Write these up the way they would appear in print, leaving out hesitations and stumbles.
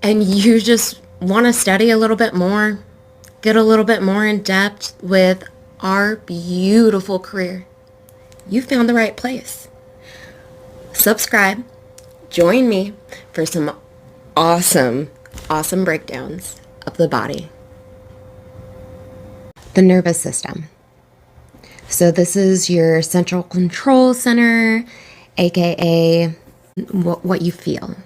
and you just want to study a little bit more, get a little bit more in depth with our beautiful career, you found the right place. Subscribe, join me for some awesome breakdowns of the body. The nervous system. So this is your central control center, aka what you feel.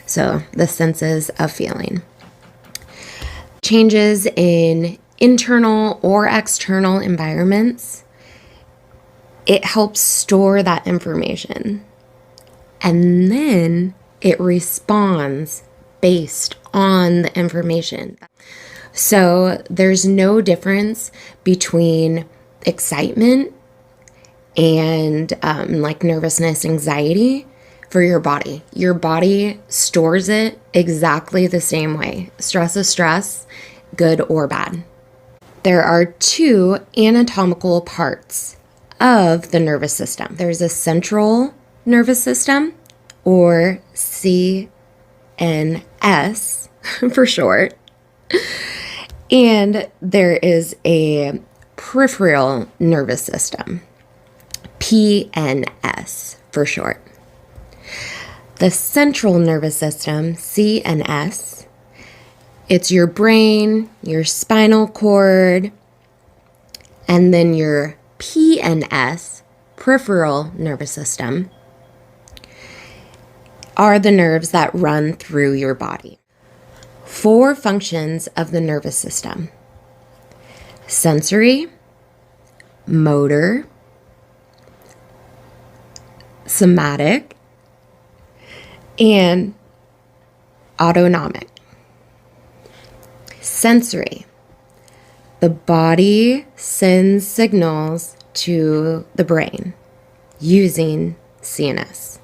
So the senses of feeling. Changes in internal or external environments, it helps store that information. And then it responds based on the information. So there's no difference between excitement and like nervousness, anxiety for your body. Your body stores it exactly the same way. Stress is stress, good or bad. There are two anatomical parts of the nervous system. There's a central nervous system, or CNS for short. And there is a peripheral nervous system, PNS for short. The central nervous system, CNS, it's your brain, your spinal cord, and then your PNS, peripheral nervous system, are the nerves that run through your body. 4 functions of the nervous system: sensory, motor, somatic, and autonomic. Sensory. The body sends signals to the brain using CNS.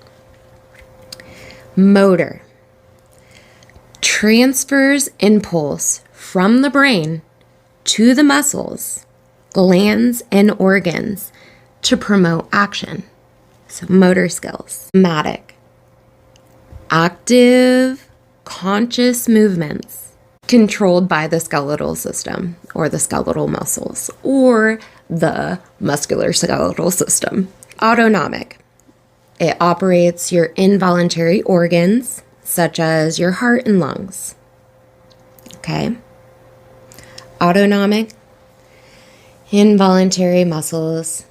Motor. Transfers impulse from the brain to the muscles, glands, and organs to promote action. So motor skills. Somatic. Active, conscious movements controlled by the skeletal system or the skeletal muscles or the musculoskeletal system. Autonomic. It operates your involuntary organs such as your heart and lungs. Okay? Autonomic, involuntary muscles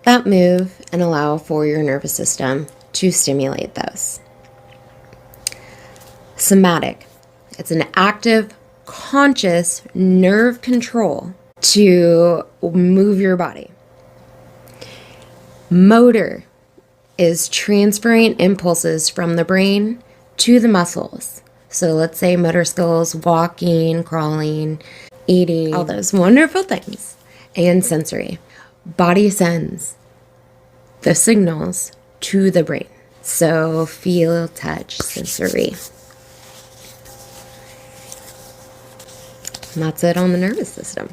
that move and allow for your nervous system to stimulate those. Somatic. It's an active, conscious nerve control to move your body. Motor is transferring impulses from the brain to the muscles. So let's say motor skills, walking, crawling, eating, all those wonderful things. And sensory. Body sends the signals to the brain. So feel, touch, sensory. And that's it on the nervous system.